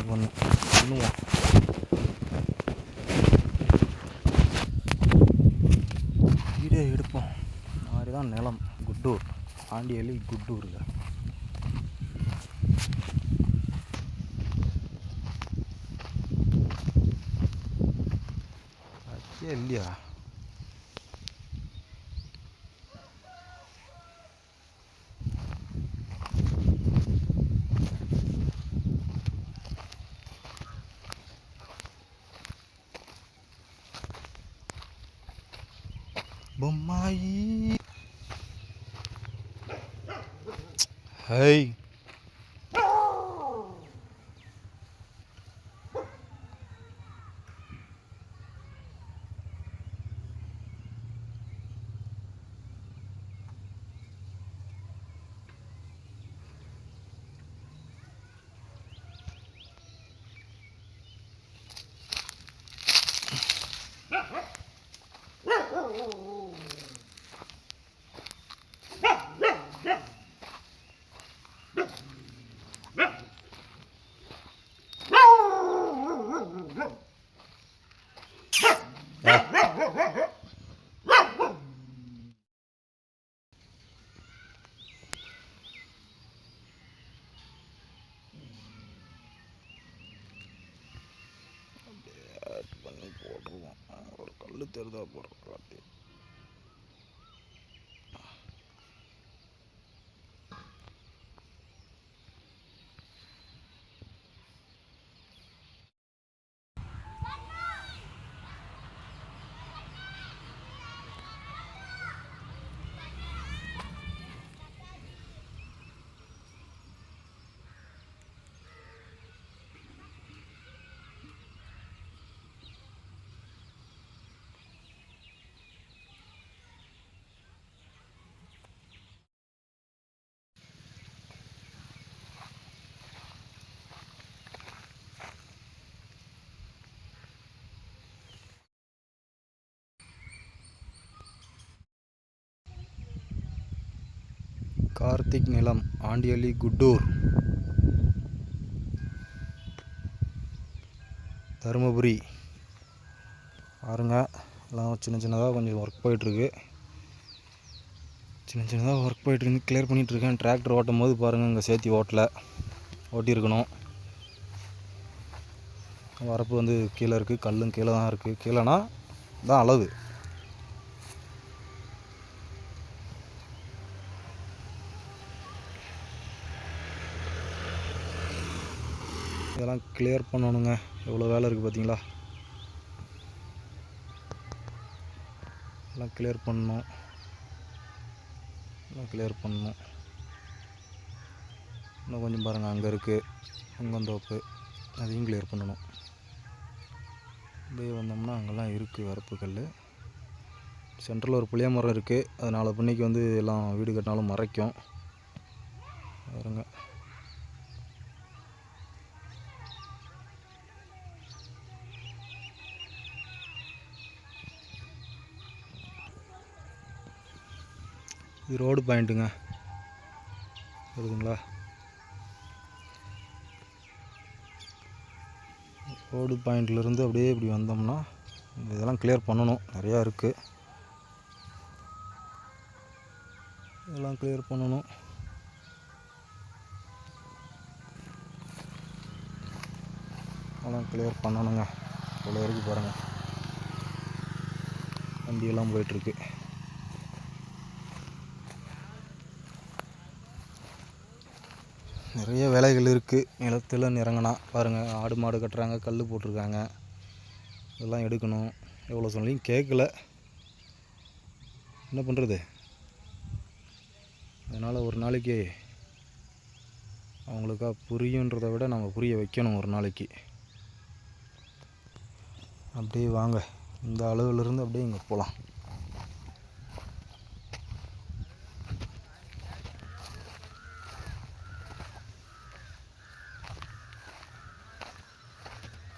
பண்ணுவோம். வீடியோ எடுப்போம். இந்த மாதிரி தான் நிலம். குட்டூர், ஆண்டியலி குட்டூருங்க. இல்லையா பொம்மாயி? ஹை பண்ணி போட்டுருவோம். ஒரு கல் தெரிதா போடுற காட்டி கார்த்திக் நிலம், ஆண்டியலி குட்டூர், தருமபுரி. பாருங்க, எல்லாம் சின்னதாக கொஞ்சம் ஒர்க் போயிட்டுருக்கு. சின்னதாக ஒர்க் போயிட்டுருக்கு. கிளியர் பண்ணிகிட்ருக்கேன். டிராக்டர் ஓட்டும் போது பாருங்கள், இங்கே சேர்த்தி ஓட்டியிருக்கணும். வரப்பு வந்து கீழே இருக்குது, கல்லும் கீழே தான் இருக்குது. கீழேனா தான் அளவு. இதெல்லாம் கிளியர் பண்ணணுங்க. எவ்வளோ வேலை இருக்குது பார்த்தீங்களா? எல்லாம் கிளியர் பண்ணணும். இன்னும் கொஞ்சம் பாருங்கள், அங்கே இருக்குது அங்கந்தோப்பு, அதையும் கிளியர் பண்ணணும். அப்படியே வந்தோம்னா அங்கெல்லாம் இருக்குது வரப்பு கல். சென்ட்ரலில் ஒரு புளிய மரம் இருக்குது. அது 4 பண்ணிக்கு வந்து எல்லாம் வீடு கட்டினாலும் மறைக்கும். பாருங்க, இது ரோடு பாயிண்ட்டுங்க. புரியுதுங்களா? ரோடு பாயிண்ட்லேருந்து அப்படியே இப்படி வந்தோம்னா இதெல்லாம் கிளியர் பண்ணணும். நிறையா இருக்குது, இதெல்லாம் கிளியர் பண்ணணும். அதெல்லாம் கிளியர் பண்ணணுங்க. இவ்வளோ இருக்குது பாருங்கள், வண்டியெல்லாம் போயிட்டுருக்கு. நிறைய வேலைகள் இருக்குது. நிலத்தில் இறங்கினா பாருங்கள், ஆடு மாடு கட்டுறாங்க, கல் போட்டிருக்காங்க. இதெல்லாம் எடுக்கணும். எவ்வளோ சொல்லியும் கேட்கல, என்ன பண்ணுறது? அதனால் ஒரு நாளைக்கு அவங்களுக்கா புரியுன்றதை விட நம்ம புரிய வைக்கணும். ஒரு நாளைக்கு அப்படியே வாங்க, இந்த அளவுலேருந்து அப்படியே இங்கே போகலாம்.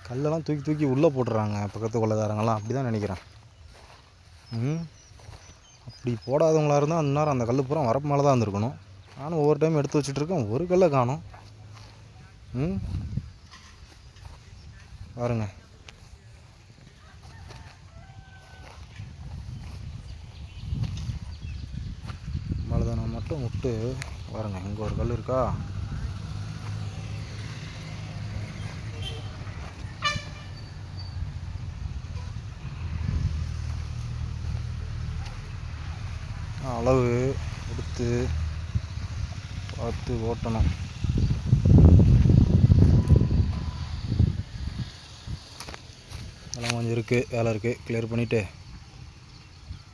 கல்லெல்லாம் தூக்கி உள்ளே போட்டுறாங்க பக்கத்து கொள்ளைக்காரங்கெல்லாம். அப்படி தான் நினைக்கிறேன். அப்படி போடாதவங்களாக இருந்தால் அந்த நேரம் அந்த கல் பூரா வரப்பு மேலே தான் இருந்திருக்கணும். நானும் ஒவ்வொரு டைம் எடுத்து வச்சுட்ருக்கேன், ஒரு கல்லை காணோம். பாருங்க. மலைதானம் மட்டும் விட்டு பாருங்க, இங்கே ஒரு கல் இருக்கா. அளவு எடுத்து பார்த்து ஓட்டணும். அதெல்லாம் கொஞ்சம் இருக்குது, வேலை இருக்குது. கிளியர் பண்ணிவிட்டு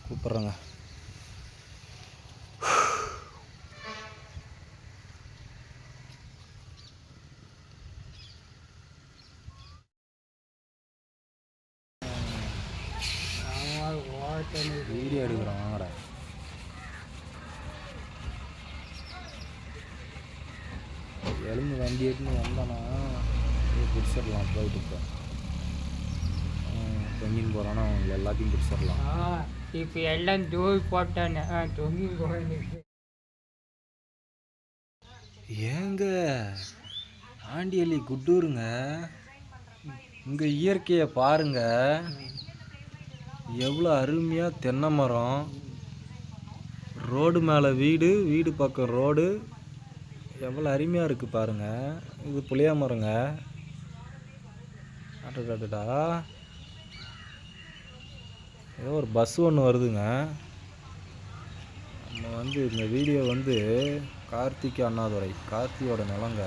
கூப்பிட்றேங்க. வீடியோ எடுக்கிறோம், வாங்கடா. எழுந்து வண்டி எடுத்துன்னு வந்தானா பிடிச்சிடலாம். போயிட்டு இப்போ தொங்கின்னு போகிறான்னா அவங்க எல்லாத்தையும் பிடிச்சிடலாம். இப்போ எல்லாம் தூள் போட்டானே தொங்கி போயிடுச்சு. ஏங்க ஆண்டியலி குட்டூருங்க, இங்கே இயற்கையை பாருங்க. எவ்வளோ அருமையாக தென்னை மரம், ரோடு மேலே வீடு, வீடு பக்கம் ரோடு, எவ்வளோ அருமையாக இருக்குது பாருங்கள். இது புளியா மரங்க. அடடா, ஏதோ ஒரு பஸ் ஒன்று வருதுங்க. நம்ம இந்த வீடியோ கார்த்திக் அண்ணாதுரை, கார்த்தியோட நிலங்க.